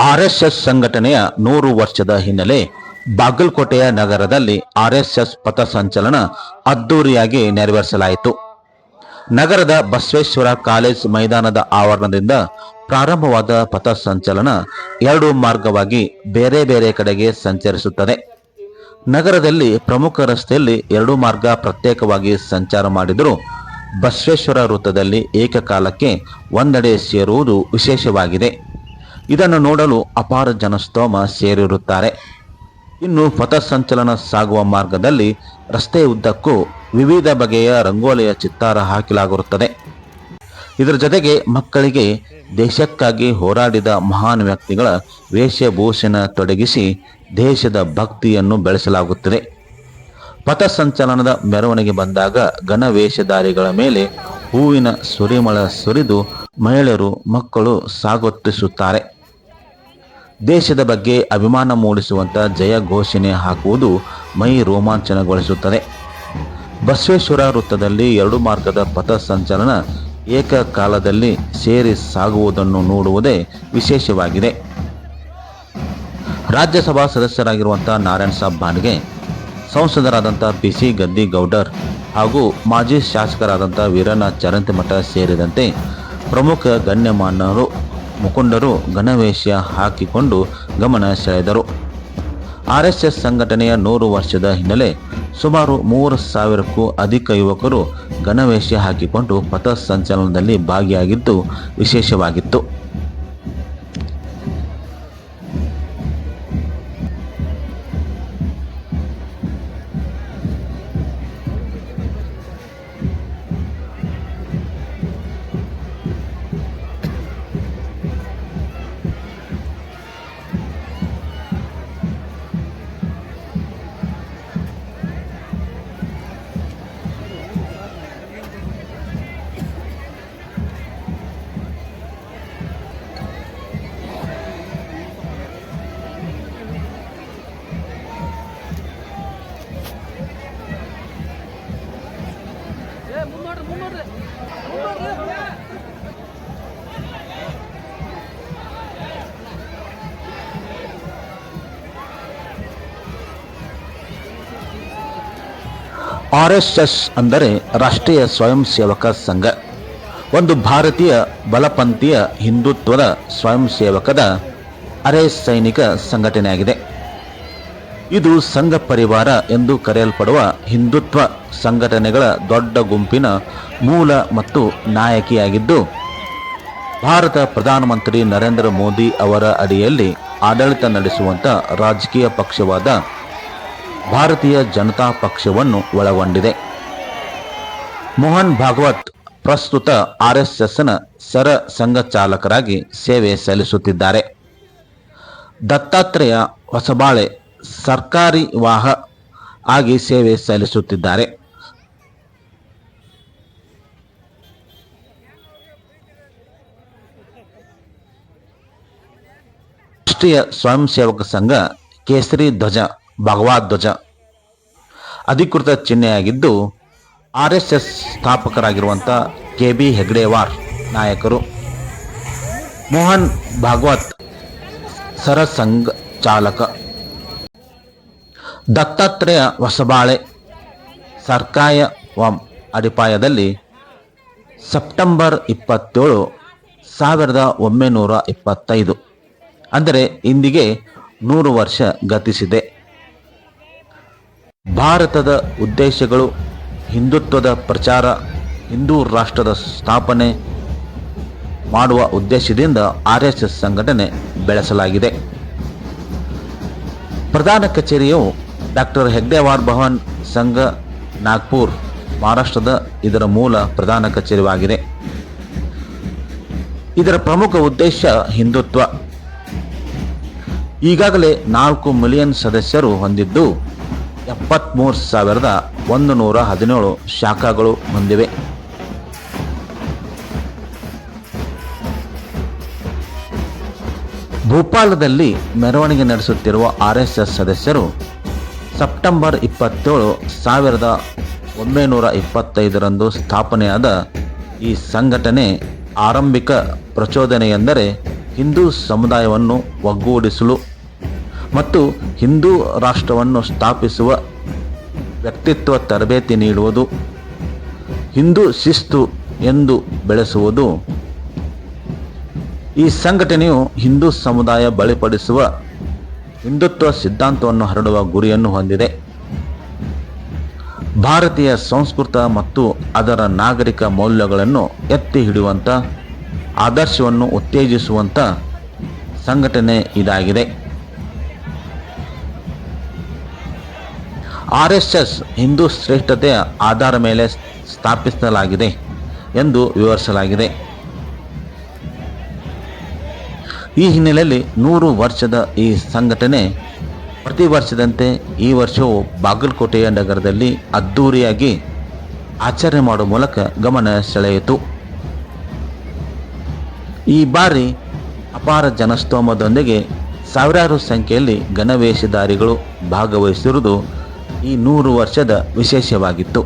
RSS ಸಂಘಟನೆಯ 100 ವರ್ಷದ ಹಿನ್ನೆಲೆ ಬಾಗಲಕೋಟೆಯ ನಗರದಲ್ಲಿ ಆರ್ಎಸ್ಎಸ್ ಪಥಸಂಚಲನ ಅದ್ದೂರಿಯಾಗಿ ನೆರವೇರಿಸಲಾಯಿತು. ನಗರದ ಬಸವೇಶ್ವರ ಕಾಲೇಜ್ ಮೈದಾನದ ಆವರಣದಿಂದ ಪ್ರಾರಂಭವಾದ ಪಥಸಂಚಲನ 2 ಮಾರ್ಗವಾಗಿ ಬೇರೆ ಬೇರೆ ಕಡೆಗೆ ಸಂಚರಿಸುತ್ತದೆ. ನಗರದಲ್ಲಿ ಪ್ರಮುಖ ರಸ್ತೆಯಲ್ಲಿ 2 ಮಾರ್ಗ ಪ್ರತ್ಯೇಕವಾಗಿ ಸಂಚಾರ ಮಾಡಿದರೂ ಬಸವೇಶ್ವರ ವೃತ್ತದಲ್ಲಿ ಏಕಕಾಲಕ್ಕೆ ಒಂದೆಡೆ ಸೇರುವುದು ವಿಶೇಷವಾಗಿದೆ. ಇದನ್ನು ನೋಡಲು ಅಪಾರ ಜನಸ್ತೋಮ ಸೇರಿರುತ್ತಾರೆ. ಇನ್ನು ಪಥಸಂಚಲನ ಸಾಗುವ ಮಾರ್ಗದಲ್ಲಿ ರಸ್ತೆ ಉದ್ದಕ್ಕೂ ವಿವಿಧ ಬಗೆಯ ರಂಗೋಲಿಯ ಚಿತ್ತಾರ ಹಾಕಲಾಗಿರುತ್ತದೆ. ಇದರ ಜೊತೆಗೆ ಮಕ್ಕಳಿಗೆ ದೇಶಕ್ಕಾಗಿ ಹೋರಾಡಿದ ಮಹಾನ್ ವ್ಯಕ್ತಿಗಳ ವೇಷಭೂಷಣ ತೊಡಗಿಸಿ ದೇಶದ ಭಕ್ತಿಯನ್ನು ಬೆಳೆಸಲಾಗುತ್ತದೆ. ಪಥಸಂಚಲನದ ಮೆರವಣಿಗೆ ಬಂದಾಗ ಗಣವೇಷಧಾರಿಗಳ ಮೇಲೆ ಹೂವಿನ ಸುರಿಮಳ ಸುರಿದು ಮಹಿಳೆಯರು ಮಕ್ಕಳು ಸ್ವಾಗತಿಸುತ್ತಾರೆ. ದೇಶದ ಬಗ್ಗೆ ಅಭಿಮಾನ ಮೂಡಿಸುವಂಥ ಜಯ ಘೋಷಣೆ ಹಾಕುವುದು ಮೈ ರೋಮಾಂಚನಗೊಳಿಸುತ್ತದೆ. ಬಸವೇಶ್ವರ ವೃತ್ತದಲ್ಲಿ 2 ಮಾರ್ಗದ ಪಥಸಂಚಲನ ಏಕಕಾಲದಲ್ಲಿ ಸೇರಿ ಸಾಗುವುದನ್ನು ನೋಡುವುದೇ ವಿಶೇಷವಾಗಿದೆ. ರಾಜ್ಯಸಭಾ ಸದಸ್ಯರಾಗಿರುವಂಥ ನಾರಾಯಣ ಸಾಬ್ ಬಾನ್ಗೆ, ಸಂಸದರಾದಂಥ PC ಗದ್ದಿಗೌಡರ್ ಹಾಗೂ ಮಾಜಿ ಶಾಸಕರಾದಂಥ ವೀರಣ್ಣ ಚರಂತಿಮಠ ಸೇರಿದಂತೆ ಪ್ರಮುಖ ಗಣ್ಯಮಾನ್ಯರು ಮುಖಂಡರು ಗಣವೇಷ ಹಾಕಿಕೊಂಡು ಗಮನ ಸೆಳೆದರು. ಆರ್ಎಸ್ಎಸ್ ಸಂಘಟನೆಯ 100 ವರ್ಷದ ಹಿನ್ನೆಲೆ ಸುಮಾರು 3000ಕ್ಕೂ ಅಧಿಕ ಯುವಕರು ಗಣವೇಷ ಹಾಕಿಕೊಂಡು ಪಥಸಂಚಲನದಲ್ಲಿ ಭಾಗಿಯಾಗಿದ್ದು ವಿಶೇಷವಾಗಿತ್ತು. ಆರ್ಎಸ್ಎಸ್ ಅಂದರೆ ರಾಷ್ಟ್ರೀಯ ಸ್ವಯಂ ಸೇವಕ ಸಂಘ, ಒಂದು ಭಾರತೀಯ ಬಲಪಂಥೀಯ ಹಿಂದುತ್ವದ ಸ್ವಯಂ ಸೇವಕದ ಅರೆ ಸೈನಿಕ ಸಂಘಟನೆಯಾಗಿದೆ. ಇದು ಸಂಘ ಪರಿವಾರ ಎಂದು ಕರೆಯಲ್ಪಡುವ ಹಿಂದುತ್ವ ಸಂಘಟನೆಗಳ ದೊಡ್ಡ ಗುಂಪಿನ ಮೂಲ ಮತ್ತು ನಾಯಕಿಯಾಗಿದ್ದು, ಭಾರತ ಪ್ರಧಾನಮಂತ್ರಿ ನರೇಂದ್ರ ಮೋದಿ ಅವರ ಅಡಿಯಲ್ಲಿ ಆಡಳಿತ ನಡೆಸುವಂಥ ರಾಜಕೀಯ ಪಕ್ಷವಾದ ಭಾರತೀಯ ಜನತಾ ಪಕ್ಷವನ್ನು ಒಳಗೊಂಡಿದೆ. ಮೋಹನ್ ಭಾಗವತ್ ಪ್ರಸ್ತುತ ಆರ್ಎಸ್ಎಸ್ನ ಸರ ಸಂಘಚಾಲಕರಾಗಿ ಸೇವೆ ಸಲ್ಲಿಸುತ್ತಿದ್ದಾರೆ. ದತ್ತಾತ್ರೇಯ ಹೊಸಬಾಳೆ ಸರ್ಕಾರಿ ವಾಹ ಆಗಿ ಸೇವೆ ಸಲ್ಲಿಸುತ್ತಿದ್ದಾರೆ. ರಾಷ್ಟ್ರೀಯ ಸ್ವಯಂ ಸೇವಕ ಸಂಘ ಕೇಸರಿ ಧ್ವಜ ಭಗವದ್ ಧ್ವಜ ಅಧಿಕೃತ ಚಿಹ್ನೆಯಾಗಿದ್ದು, ಆರ್ಎಸ್ಎಸ್ ಸ್ಥಾಪಕರಾಗಿರುವಂಥ KB ಹೆಗ್ಡೆವಾರ್ ನಾಯಕರು. ಮೋಹನ್ ಭಾಗವತ್ ಸರಸಂಘ ಚಾಲಕ. ದತ್ತಾತ್ರೇಯ ಹೊಸಬಾಳೆ ಸರ್ಕಾಯ ವಾಮ್ ಅಡಿಪಾಯದಲ್ಲಿ ಸೆಪ್ಟೆಂಬರ್ 27, 1925 ಅಂದರೆ ಇಂದಿಗೆ 100 ವರ್ಷ ಗತಿಸಿದೆ. ಭಾರತದ ಉದ್ದೇಶಗಳು ಹಿಂದುತ್ವದ ಪ್ರಚಾರ, ಹಿಂದೂ ರಾಷ್ಟ್ರದ ಸ್ಥಾಪನೆ ಮಾಡುವ ಉದ್ದೇಶದಿಂದ ಆರ್ಎಸ್ಎಸ್ ಸಂಘಟನೆ ಬೆಳೆಸಲಾಗಿದೆ. ಪ್ರಧಾನ ಕಚೇರಿಯು ಡಾಕ್ಟರ್ ಹೆಗ್ಡೆವಾರ್ ಭವನ್ ಸಂಘ, ನಾಗ್ಪುರ್, ಮಹಾರಾಷ್ಟ್ರದ ಇದರ ಮೂಲ ಪ್ರಧಾನ ಕಚೇರಿಯಾಗಿದೆ. ಇದರ ಪ್ರಮುಖ ಉದ್ದೇಶ ಹಿಂದುತ್ವ. ಈಗಾಗಲೇ 4 ಮಿಲಿಯನ್ ಸದಸ್ಯರು ಹೊಂದಿದ್ದು 73,117 ಶಾಖೆಗಳು ಹೊಂದಿವೆ. ಭೋಪಾಲದಲ್ಲಿ ಮೆರವಣಿಗೆ ನಡೆಸುತ್ತಿರುವ ಆರ್ಎಸ್ಎಸ್ ಸದಸ್ಯರು ಸೆಪ್ಟೆಂಬರ್ 27, 1925 ಸ್ಥಾಪನೆಯಾದ ಈ ಸಂಘಟನೆ ಆರಂಭಿಕ ಪ್ರಚೋದನೆಯೆಂದರೆ ಹಿಂದೂ ಸಮುದಾಯವನ್ನು ಒಗ್ಗೂಡಿಸಲು ಮತ್ತು ಹಿಂದೂ ರಾಷ್ಟ್ರವನ್ನು ಸ್ಥಾಪಿಸುವ ವ್ಯಕ್ತಿತ್ವ ತರಬೇತಿ ನೀಡುವುದು, ಹಿಂದೂ ಶಿಸ್ತು ಎಂದು ಬೆಳೆಸುವುದು. ಈ ಸಂಘಟನೆಯು ಹಿಂದೂ ಸಮುದಾಯ ಬಲಿಪಡಿಸುವ ಹಿಂದುತ್ವ ಸಿದ್ಧಾಂತವನ್ನು ಹರಡುವ ಗುರಿಯನ್ನು ಹೊಂದಿದೆ. ಭಾರತೀಯ ಸಂಸ್ಕೃತ ಮತ್ತು ಅದರ ನಾಗರಿಕ ಮೌಲ್ಯಗಳನ್ನು ಎತ್ತಿ ಹಿಡಿಯುವಂಥ ಆದರ್ಶವನ್ನು ಉತ್ತೇಜಿಸುವಂಥ ಸಂಘಟನೆ ಇದಾಗಿದೆ. RSS ಹಿಂದೂ ಶ್ರೇಷ್ಠತೆಯ ಆಧಾರ ಮೇಲೆ ಸ್ಥಾಪಿಸಲಾಗಿದೆ ಎಂದು ವಿವರಿಸಲಾಗಿದೆ. ಈ ಹಿನ್ನೆಲೆಯಲ್ಲಿ 100 ವರ್ಷದ ಈ ಸಂಘಟನೆ ಪ್ರತಿ ವರ್ಷದಂತೆ ಈ ವರ್ಷವೂ ಬಾಗಲಕೋಟೆಯ ನಗರದಲ್ಲಿ ಅದ್ಧೂರಿಯಾಗಿ ಆಚರಣೆ ಮಾಡುವ ಮೂಲಕ ಗಮನ ಸೆಳೆಯಿತು. ಈ ಬಾರಿ ಅಪಾರ ಜನಸ್ತೋಮದೊಂದಿಗೆ ಸಾವಿರಾರು ಸಂಖ್ಯೆಯಲ್ಲಿ ಗಣವೇಷಧಾರಿಗಳು ಭಾಗವಹಿಸಿರುವುದು ಈ 100 ವರ್ಷದ ವಿಶೇಷವಾಗಿತ್ತು.